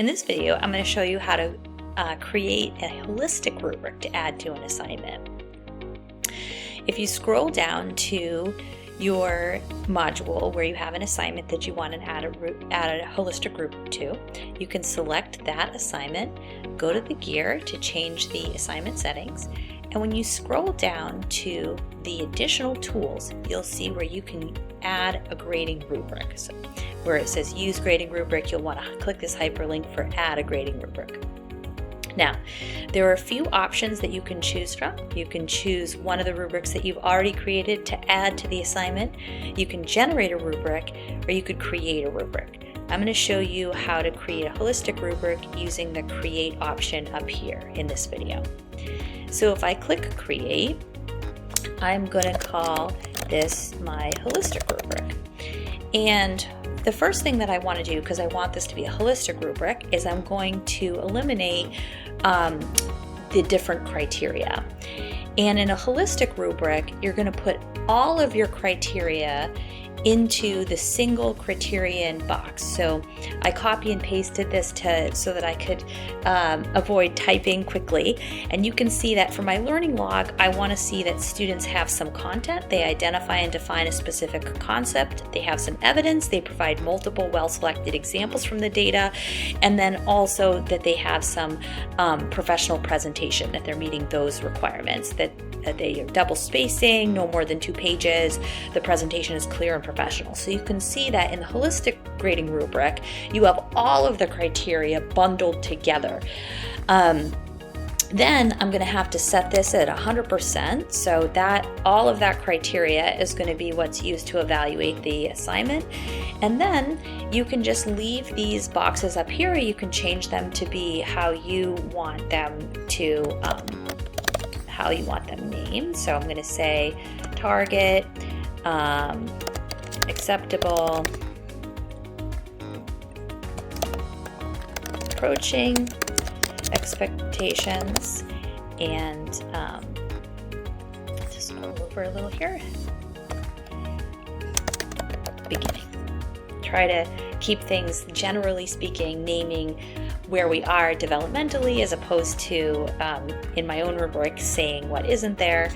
In this video, I'm going to show you how to create a holistic rubric to add to an assignment. If you scroll down to your module where you have an assignment that you want to add a holistic rubric to, you can select that assignment, go to the gear to change the assignment settings, and when you scroll down to the additional tools, you'll see where you can add a grading rubric. So where it says use grading rubric, you'll want to click this hyperlink for add a grading rubric. Now, there are a few options that you can choose from. You can choose one of the rubrics that you've already created to add to the assignment. You can generate a rubric, or you could create a rubric. I'm going to show you how to create a holistic rubric using the create option up here in this video. So if I click create, I'm going to call this my holistic rubric. And the first thing that I want to do, because I want this to be a holistic rubric, is I'm going to eliminate the different criteria. And in a holistic rubric, you're going to put all of your criteria into the single criterion box. So I copy and pasted this so that I could avoid typing quickly. And you can see that for my learning log, I want to see that students have some content. They identify and define a specific concept. They have some evidence. They provide multiple well-selected examples from the data. And then also that they have some professional presentation, that they're meeting those requirements, that they are double spacing, no more than 2 pages, the presentation is clear and professional. So you can see that in the holistic grading rubric, you have all of the criteria bundled together. Then I'm going to have to set this at 100%, so that all of that criteria is going to be what's used to evaluate the assignment. And then you can just leave these boxes up here. You can change them to be how you want them to named. So I'm going to say target, acceptable, approaching expectations, and just scroll over a little here, beginning. Try to keep things, generally speaking, naming where we are developmentally, as opposed to in my own rubric saying what isn't there.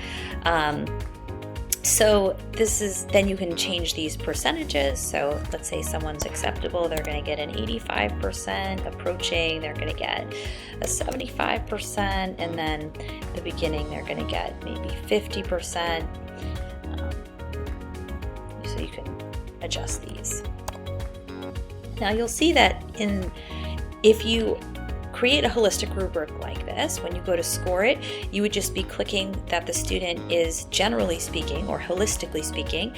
So this is, then you can change these percentages. So let's say someone's acceptable, they're going to get an 85%, approaching, they're going to get a 75%, and then the beginning, they're going to get maybe 50%. So you can adjust these. Now you'll see that if you create a holistic rubric like this, when you go to score it, you would just be clicking that the student is, generally speaking or holistically speaking,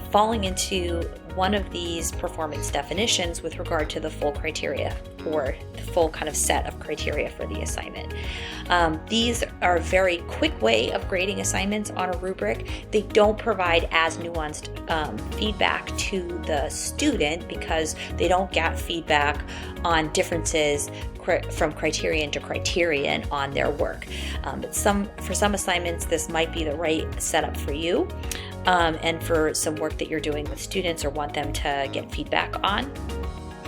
falling into one of these performance definitions with regard to the full criteria, or the full kind of set of criteria for the assignment. These are a very quick way of grading assignments on a rubric. They don't provide as nuanced feedback to the student, because they don't get feedback on differences from criterion to criterion on their work. But for some assignments, this might be the right setup for you, and for some work that you're doing with students or want them to get feedback on.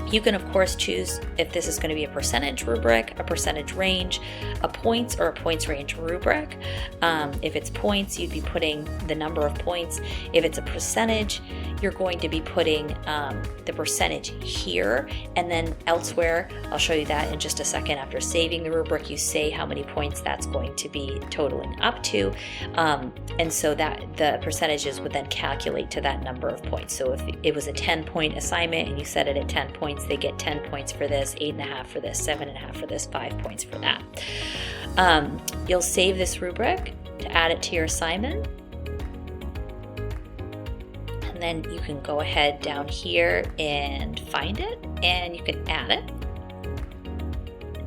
You can, of course, choose if this is going to be a percentage rubric, a percentage range, a points, or a points range rubric. If it's points, you'd be putting the number of points. If it's a percentage, you're going to be putting the percentage here, and then elsewhere. I'll show you that in just a second. After saving the rubric, you say how many points that's going to be totaling up to, and so that the percentages would then calculate to that number of points. So if it was a 10-point assignment and you set it at 10 points, they get 10 points for this, 8.5 for this, 7.5 for this, 5 points for that. You'll save this rubric to add it to your assignment. And then you can go ahead down here and find it, and you can add it.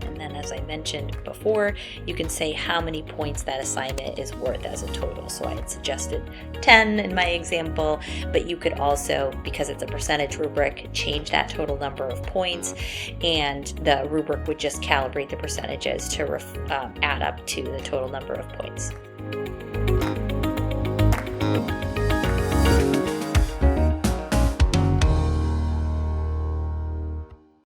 And then, as I mentioned before, you can say how many points that assignment is worth as a total. So I had suggested 10 in my example, but you could also, because it's a percentage rubric, change that total number of points, and the rubric would just calibrate the percentages to add up to the total number of points.